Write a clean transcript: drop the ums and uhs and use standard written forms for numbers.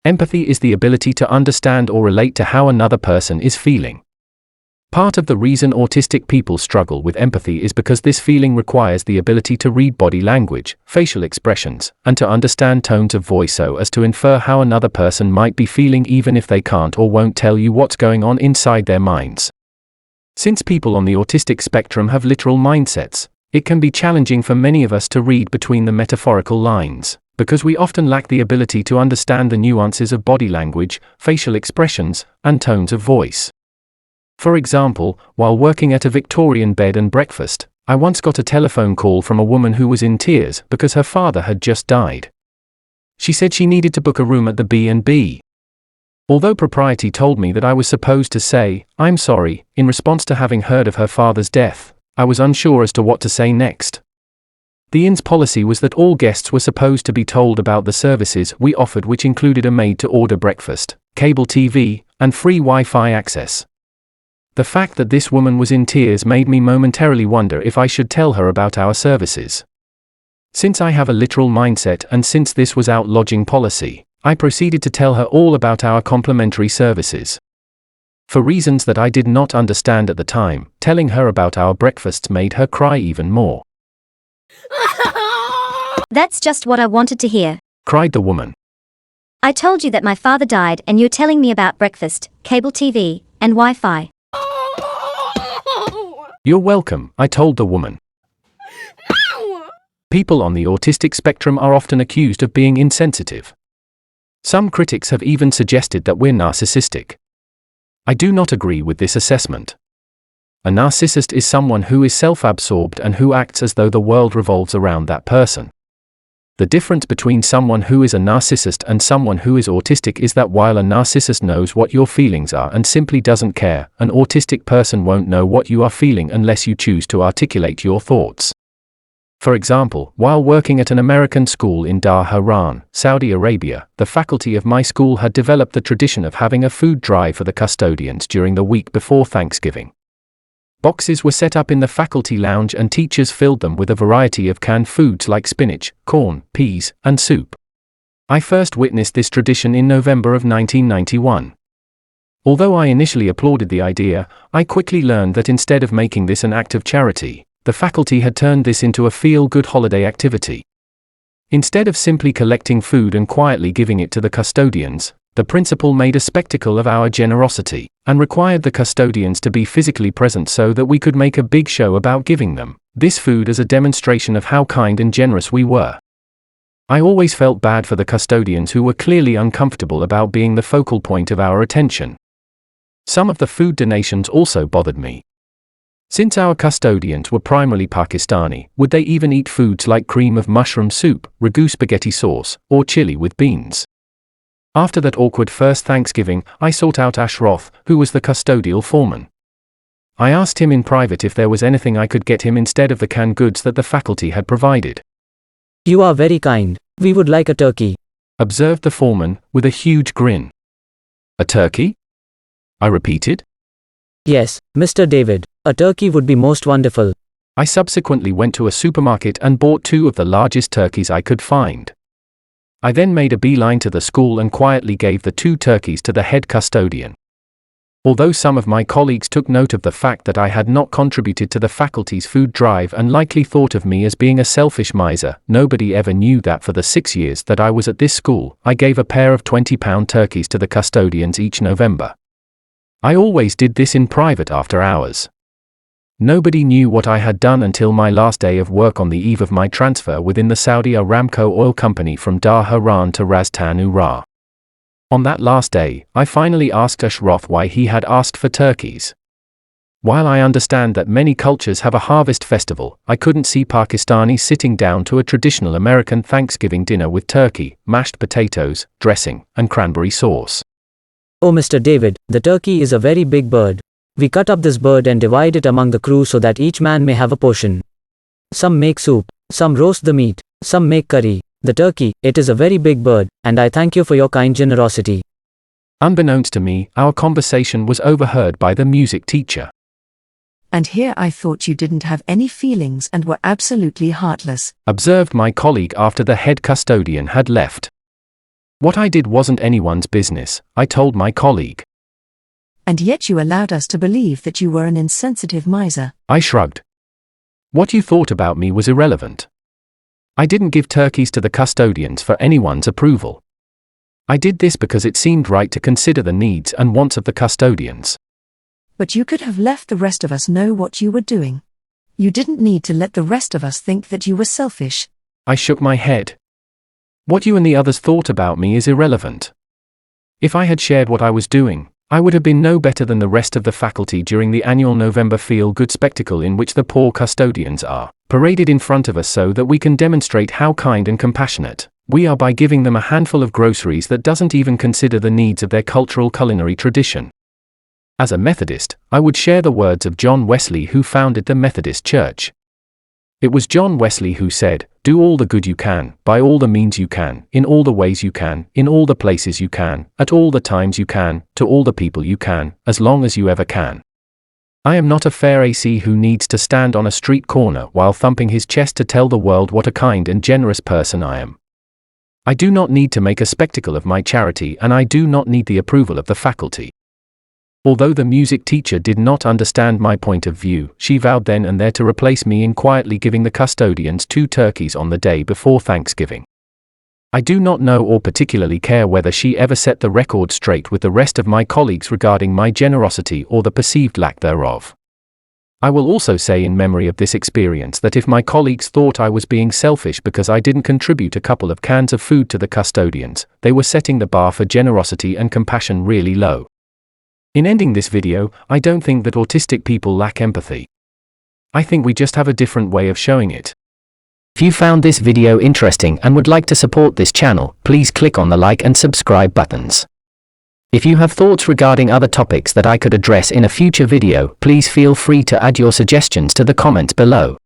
Empathy is the ability to understand or relate to how another person is feeling. Part of the reason autistic people struggle with empathy is because this feeling requires the ability to read body language, facial expressions, and to understand tones of voice so as to infer how another person might be feeling even if they can't or won't tell you what's going on inside their minds. Since people on the autistic spectrum have literal mindsets, it can be challenging for many of us to read between the metaphorical lines, because we often lack the ability to understand the nuances of body language, facial expressions, and tones of voice. For example, while working at a Victorian bed and breakfast, I once got a telephone call from a woman who was in tears because her father had just died. She said she needed to book a room at the B&B. Although propriety told me that I was supposed to say, "I'm sorry," in response to having heard of her father's death, I was unsure as to what to say next. The inn's policy was that all guests were supposed to be told about the services we offered, which included a made-to-order breakfast, cable TV, and free Wi-Fi access. The fact that this woman was in tears made me momentarily wonder if I should tell her about our services. Since I have a literal mindset and since this was our lodging policy, I proceeded to tell her all about our complimentary services. For reasons that I did not understand at the time, telling her about our breakfasts made her cry even more. "That's just what I wanted to hear," cried the woman. "I told you that my father died and you're telling me about breakfast, cable TV, and Wi-Fi." "You're welcome," I told the woman. People on the autistic spectrum are often accused of being insensitive. Some critics have even suggested that we're narcissistic. I do not agree with this assessment. A narcissist is someone who is self-absorbed and who acts as though the world revolves around that person. The difference between someone who is a narcissist and someone who is autistic is that while a narcissist knows what your feelings are and simply doesn't care, an autistic person won't know what you are feeling unless you choose to articulate your thoughts. For example, while working at an American school in Dhahran, Saudi Arabia, the faculty of my school had developed the tradition of having a food drive for the custodians during the week before Thanksgiving. Boxes were set up in the faculty lounge and teachers filled them with a variety of canned foods like spinach, corn, peas, and soup. I first witnessed this tradition in November of 1991. Although I initially applauded the idea, I quickly learned that instead of making this an act of charity, the faculty had turned this into a feel-good holiday activity. Instead of simply collecting food and quietly giving it to the custodians, the principal made a spectacle of our generosity, and required the custodians to be physically present so that we could make a big show about giving them this food as a demonstration of how kind and generous we were. I always felt bad for the custodians who were clearly uncomfortable about being the focal point of our attention. Some of the food donations also bothered me. Since our custodians were primarily Pakistani, would they even eat foods like cream of mushroom soup, ragu spaghetti sauce, or chili with beans? After that awkward first Thanksgiving, I sought out Ashroth, who was the custodial foreman. I asked him in private if there was anything I could get him instead of the canned goods that the faculty had provided. "You are very kind. We would like a turkey," observed the foreman, with a huge grin. "A turkey?" I repeated. "Yes, Mr. David, a turkey would be most wonderful." I subsequently went to a supermarket and bought 2 of the largest turkeys I could find. I then made a beeline to the school and quietly gave the 2 turkeys to the head custodian. Although some of my colleagues took note of the fact that I had not contributed to the faculty's food drive and likely thought of me as being a selfish miser, nobody ever knew that for the 6 years that I was at this school, I gave a pair of 20-pound turkeys to the custodians each November. I always did this in private after hours. Nobody knew what I had done until my last day of work on the eve of my transfer within the Saudi Aramco oil company from Dhahran to Ras Tanura. On that last day, I finally asked Ashroth why he had asked for turkeys. While I understand that many cultures have a harvest festival, I couldn't see Pakistanis sitting down to a traditional American Thanksgiving dinner with turkey, mashed potatoes, dressing, and cranberry sauce. "Oh, Mr. David, the turkey is a very big bird. We cut up this bird and divide it among the crew so that each man may have a portion. Some make soup, some roast the meat, some make curry. The turkey, it is a very big bird, and I thank you for your kind generosity." Unbeknownst to me, our conversation was overheard by the music teacher. "And here I thought you didn't have any feelings and were absolutely heartless," observed my colleague after the head custodian had left. What I did wasn't anyone's business, I told my colleague. And yet you allowed us to believe that you were an insensitive miser. I shrugged. What you thought about me was irrelevant. I didn't give turkeys to the custodians for anyone's approval. I did this because it seemed right to consider the needs and wants of the custodians. But you could have left the rest of us know what you were doing. You didn't need to let the rest of us think that you were selfish. I shook my head. What you and the others thought about me is irrelevant. If I had shared what I was doing, I would have been no better than the rest of the faculty during the annual November feel-good spectacle in which the poor custodians are paraded in front of us so that we can demonstrate how kind and compassionate we are by giving them a handful of groceries that doesn't even consider the needs of their cultural culinary tradition. As a Methodist, I would share the words of John Wesley, who founded the Methodist Church. It was John Wesley who said, "Do all the good you can, by all the means you can, in all the ways you can, in all the places you can, at all the times you can, to all the people you can, as long as you ever can." I am not a fair AC who needs to stand on a street corner while thumping his chest to tell the world what a kind and generous person I am. I do not need to make a spectacle of my charity, and I do not need the approval of the faculty. Although the music teacher did not understand my point of view, she vowed then and there to replace me in quietly giving the custodians 2 turkeys on the day before Thanksgiving. I do not know or particularly care whether she ever set the record straight with the rest of my colleagues regarding my generosity or the perceived lack thereof. I will also say in memory of this experience that if my colleagues thought I was being selfish because I didn't contribute a couple of cans of food to the custodians, they were setting the bar for generosity and compassion really low. In ending this video, I don't think that autistic people lack empathy. I think we just have a different way of showing it. If you found this video interesting and would like to support this channel, please click on the like and subscribe buttons. If you have thoughts regarding other topics that I could address in a future video, please feel free to add your suggestions to the comments below.